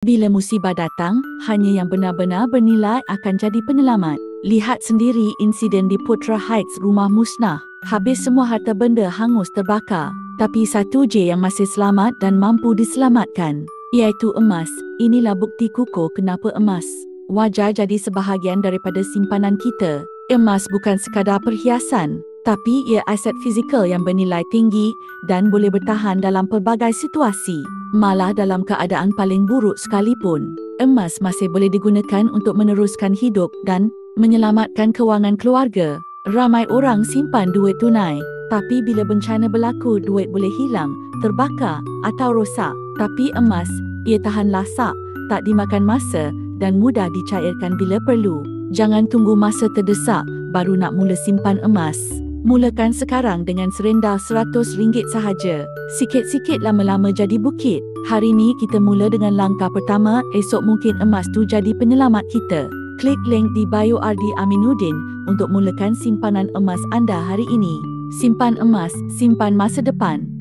Bila musibah datang, hanya yang benar-benar bernilai akan jadi penyelamat. Lihat sendiri insiden di Putra Heights, rumah musnah. Habis semua harta benda hangus terbakar. Tapi satu je yang masih selamat dan mampu diselamatkan, iaitu emas. Inilah bukti kukuh kenapa emas wajar jadi sebahagian daripada simpanan kita. Emas bukan sekadar perhiasan, tapi ia aset fizikal yang bernilai tinggi dan boleh bertahan dalam pelbagai situasi. Malah dalam keadaan paling buruk sekalipun, emas masih boleh digunakan untuk meneruskan hidup dan menyelamatkan kewangan keluarga. Ramai orang simpan duit tunai, tapi bila bencana berlaku, duit boleh hilang, terbakar atau rosak. Tapi emas, ia tahan lasak, tak dimakan masa dan mudah dicairkan bila perlu. Jangan tunggu masa terdesak baru nak mula simpan emas. Mulakan sekarang dengan serendah RM100 sahaja. Sikit-sikit lama-lama jadi bukit. Hari ni kita mula dengan langkah pertama, esok mungkin emas tu jadi penyelamat kita. Klik link di bio RD Aminuddin untuk mulakan simpanan emas anda hari ini. Simpan emas, simpan masa depan.